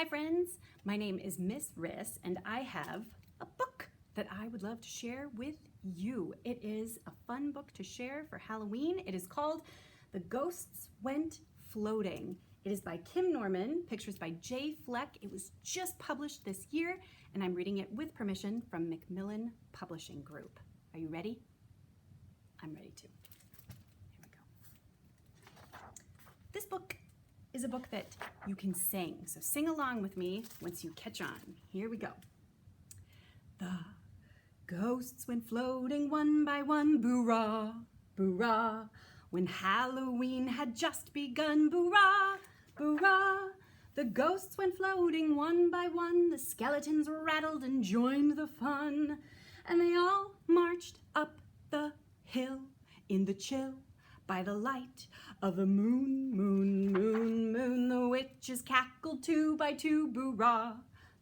friends, my name is Miss Riss and I have a book that I would love to share with you. It is a fun book to share for Halloween. It is called The Ghosts Went Floating. It is by Kim Norman, pictures by Jay Fleck. It was just published this year and I'm reading it with permission from Macmillan Publishing Group. Are you ready? I'm ready too. Here we go. This book is a book that you can sing. So sing along with me once you catch on. Here we go. The ghosts went floating one by one, boo-rah, boo-rah. When Halloween had just begun, boo-rah, boo-rah. The ghosts went floating one by one. The skeletons rattled and joined the fun. And they all marched up the hill in the chill by the light of the moon, moon, moon, moon. The witches cackled two by two, boo-rah,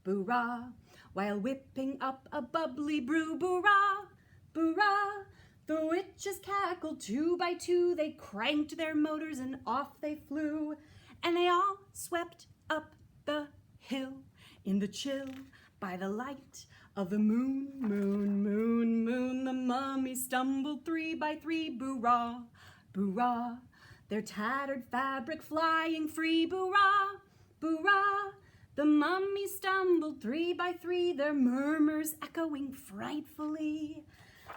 boo-rah, while whipping up a bubbly brew, boo-rah, boo-rah. The witches cackled two by two. They cranked their motors and off they flew. And they all swept up the hill in the chill by the light of the moon, moon, moon, moon. The mummies stumbled three by three, boo-rah, boo-rah. Their tattered fabric flying free, boo-rah, boo-rah. The mummies stumbled three by three, their murmurs echoing frightfully.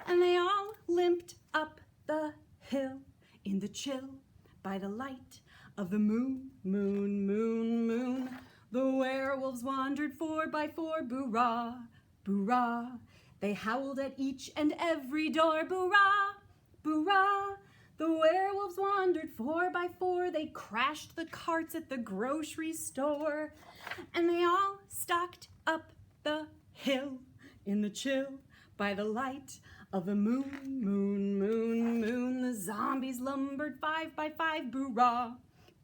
And they all limped up the hill in the chill by the light of the moon, moon, moon, moon. The werewolves wandered four by four, boo-rah, boo-rah. They howled at each and every door, boo-rah, boo-rah. The werewolves wandered four by four. They crashed the carts at the grocery store. And they all stalked up the hill in the chill by the light of the moon, moon, moon, moon. The zombies lumbered five by five, boo-rah,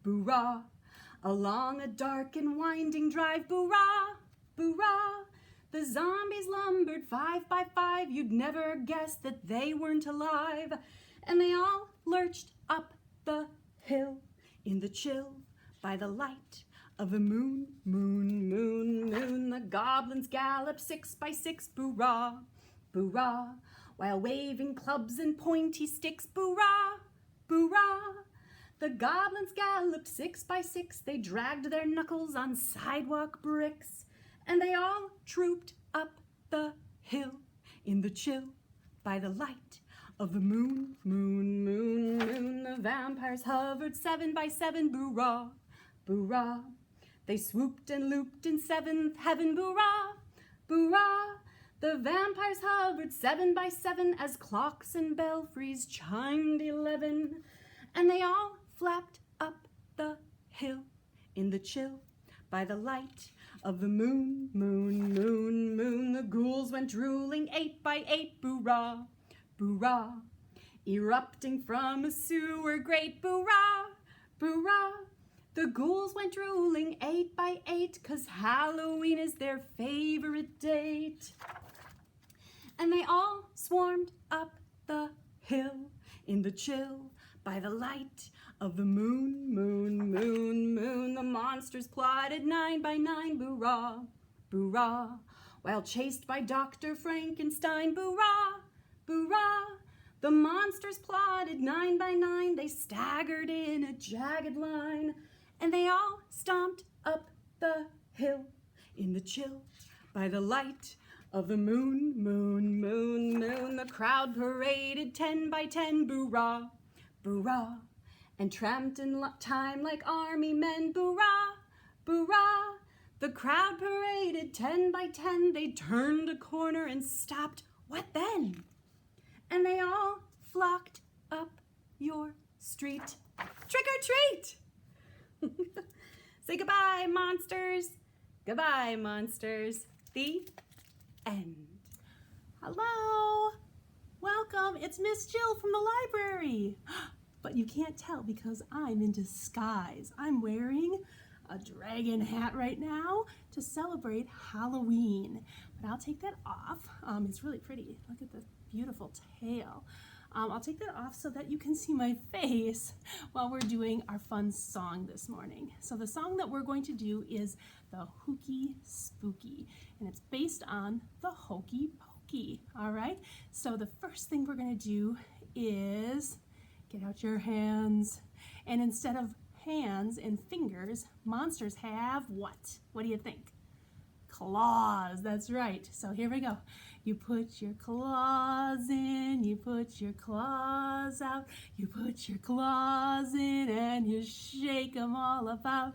boo-rah. Along a dark and winding drive, boo-rah, boo-rah. The zombies lumbered five by five. You'd never guess that they weren't alive. And they all lurched up the hill in the chill by the light of the moon, moon, moon, moon. The goblins galloped six by six, boo-rah, boo-rah, while waving clubs and pointy sticks, boo-rah, boo-rah. The goblins galloped six by six. They dragged their knuckles on sidewalk bricks. And they all trooped up the hill in the chill by the light of the moon, moon, moon, moon. The vampires hovered seven by seven, boo-rah, boo-rah. They swooped and looped in seventh heaven, boo-rah, boo-rah. The vampires hovered seven by seven as clocks and belfries chimed 11. And they all flapped up the hill in the chill by the light of the moon, moon, moon, moon. The ghouls went drooling eight by eight, boo-rah, boo-rah, erupting from a sewer grate, boo-rah, boo-rah. The ghouls went drooling eight by eight, 'cause Halloween is their favorite date. And they all swarmed up the hill in the chill by the light of the moon, moon, moon, moon. The monsters plotted nine by nine, boo-rah, boo-rah, while chased by Dr. Frankenstein, boo-rah, boo-rah. The monsters plotted nine by nine. They staggered in a jagged line. And they all stomped up the hill in the chill by the light of the moon, moon, moon, moon. The crowd paraded 10 by 10, boo-rah, boo-rah, and tramped in time like army men, boo-rah, boo-rah. The crowd paraded 10 by 10. They turned a corner and stopped. What then? And they all flocked up your street. Trick or treat! Say goodbye, monsters. Goodbye, monsters. The end. Hello. Welcome. It's Miss Jill from the library. But you can't tell because I'm in disguise. I'm wearing a dragon hat right now to celebrate Halloween. But I'll take that off. It's really pretty. Look at the beautiful tail. I'll take that off so that you can see my face while we're doing our fun song this morning. So the song that we're going to do is the Hooky Spooky, and it's based on the Hokey Pokey. All right, so the first thing we're going to do is get out your hands, and instead of hands and fingers, monsters have what? What do you think? Claws. That's right. So here we go. You put your claws in, you put your claws out, you put your claws in and you shake them all about.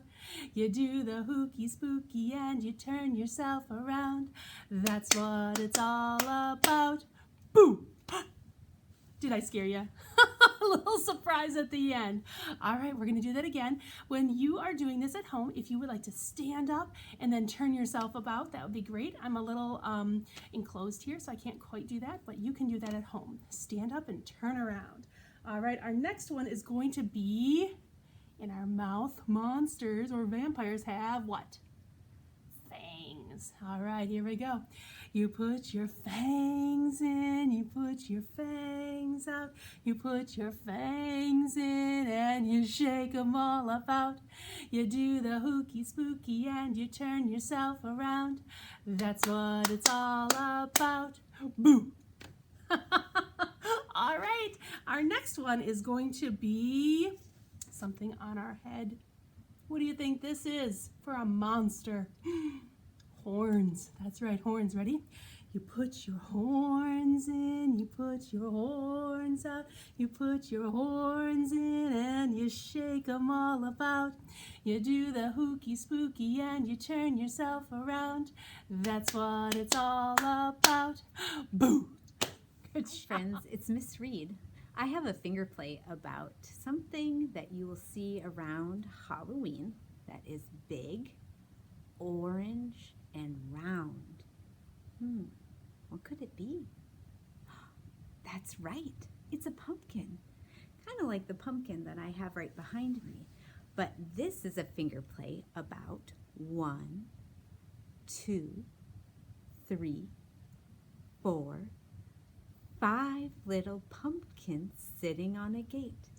You do the hooky spooky and you turn yourself around. That's what it's all about. Boo! Did I scare you? A little surprise at the end. All right, we're going to do that again. When you are doing this at home, if you would like to stand up and then turn yourself about, that would be great. I'm a little enclosed here, so I can't quite do that, but you can do that at home. Stand up and turn around. All right, our next one is going to be, in our mouth, monsters or vampires have what? Fangs. All right, here we go. You put your fangs in, you put your fangs out, you put your fangs in and you shake them all about. You do the hooky spooky and you turn yourself around. That's what it's all about. Boo! All right, our next one is going to be something on our head. What do you think this is for a monster? Horns. That's right, horns. Ready? You put your horns in, you put your horns out, you put your horns in and you shake them all about. You do the hooky spooky and you turn yourself around. That's what it's all about. Boo! Good job. Friends, it's Miss Reed. I have a finger play about something that you will see around Halloween that is big, orange, and round. What could it be? That's right. It's a pumpkin. Kind of like the pumpkin that I have right behind me. But this is a finger play about 1, 2, 3, 4, 5 little pumpkins sitting on a gate.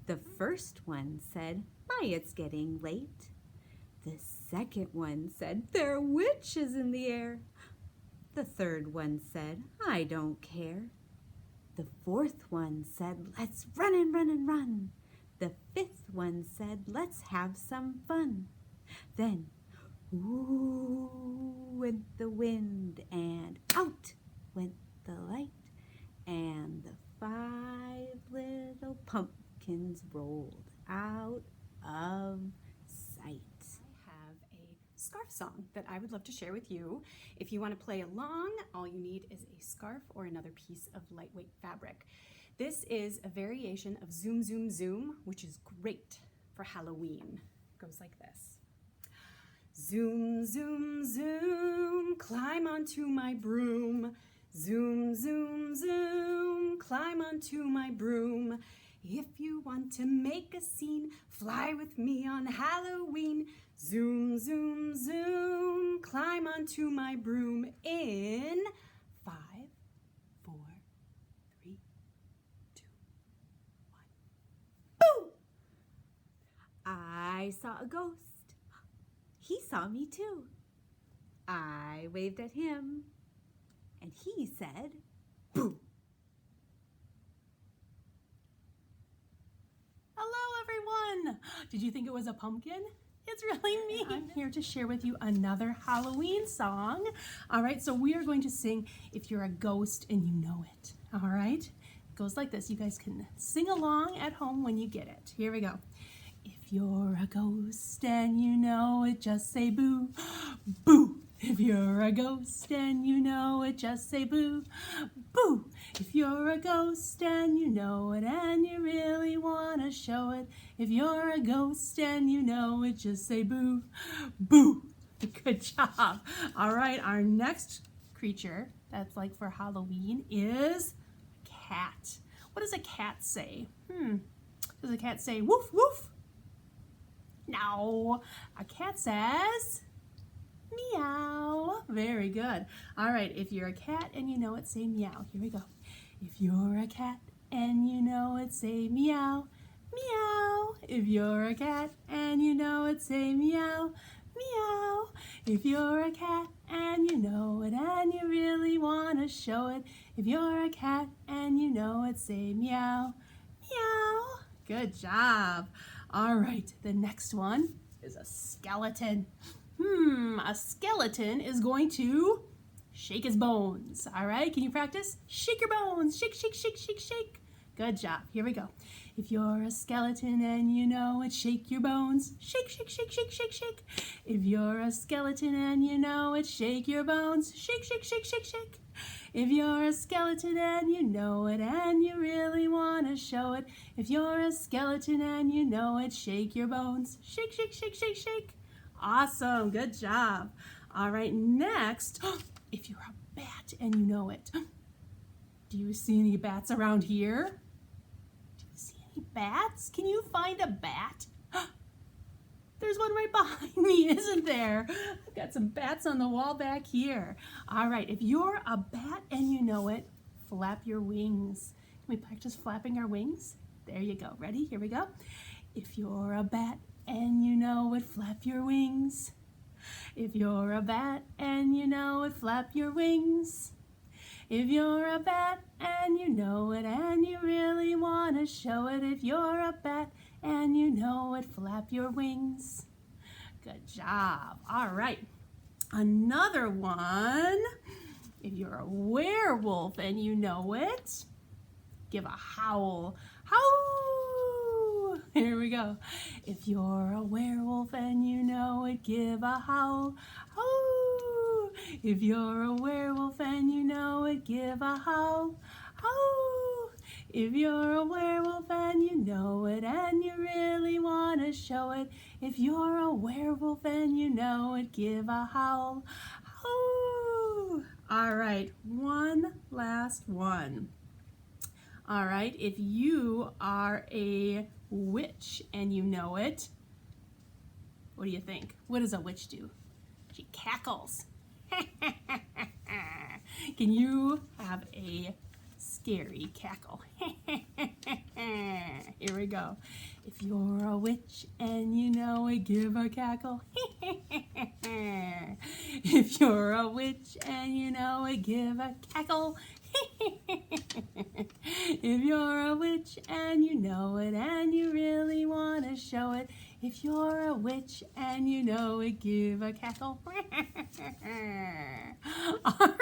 The first one said, "My, it's getting late." The second one said, "There are witches in the air." The third one said, "I don't care." The fourth one said, "Let's run and run and run." The fifth one said, "Let's have some fun." Then, ooh, went the wind, and out went the light, and the 5 little pumpkins rolled out of sight. I have a scarf song that I would love to share with you. If you want to play along, all you need is a scarf or another piece of lightweight fabric. This is a variation of Zoom, Zoom, Zoom, which is great for Halloween. It goes like this. Zoom, zoom, zoom, climb onto my broom. Zoom, zoom, zoom, climb onto my broom. If you want to make a scene, fly with me on Halloween. Zoom, zoom, zoom, climb onto my broom in 5, 4, 3, 2, 1. Boo! I saw a ghost. He saw me too. I waved at him, and he said, "Boo!" Hello, everyone! Did you think it was a pumpkin? It's really me. I'm here to share with you another Halloween song. All right, so we are going to sing If You're a Ghost and You Know It. All right? It goes like this. You guys can sing along at home when you get it. Here we go. If you're a ghost and you know it, just say boo. Boo! If you're a ghost and you know it, just say boo. Boo! If you're a ghost and you know it and you really want to show it, if you're a ghost and you know it, just say boo. Boo! Good job. All right, our next creature that's like for Halloween is a cat. What does a cat say? Does a cat say woof woof? No. A cat says meow. Very good. All right, if you're a cat and you know it, say meow. Here we go. If you're a cat and you know it, say meow, meow. If you're a cat and you know it, say meow, meow. If you're a cat and you know it and you really want to show it, if you're a cat and you know it, say meow, meow. Good job. All right, the next one is a skeleton. A skeleton is going to shake his bones. All right, can you practice? Shake your bones. Shake, shake, shake, shake, shake. Good job. Here we go. If you're a skeleton and you know it, shake your bones. Shake, shake, shake, shake, shake, shake. If you're a skeleton and you know it, shake your bones. Shake, shake, shake, shake, shake. If you're a skeleton and you know it and you really want to show it, if you're a skeleton and you know it, shake your bones. Shake, shake, shake, shake, shake. Awesome. Good job. All right, next, if you're a bat and you know it, do you see any bats around here? Do you see any bats? Can you find a bat? There's one right behind me, isn't there? I've got some bats on the wall back here. All right, if you're a bat and you know it, flap your wings. Can we practice flapping our wings? There you go. Ready? Here we go. If you're a bat and you know it, flap your wings. If you're a bat and you know it, flap your wings. If you're a bat and you know it and you really want to show it, if you're a bat and you know it, flap your wings. Good job. All right. Another one. If you're a werewolf and you know it, give a howl. Howl. Here we go. If you're a werewolf and you know it, give a howl. Howl. If you're a werewolf and you know it, give a howl. Howl. If you're a werewolf and you know it and you really want to show it, if you're a werewolf and you know it, give a howl. Howl. All right, one last one. All right, if you are a witch and you know it, what do you think? What does a witch do? She cackles. Can you have a scary cackle? Here we go. If you're a witch and you know it, give a cackle. If you're a witch and you know it, give a cackle. If you're a witch and you know it and you really want to show it, if you're a witch and you know it, give a cackle. All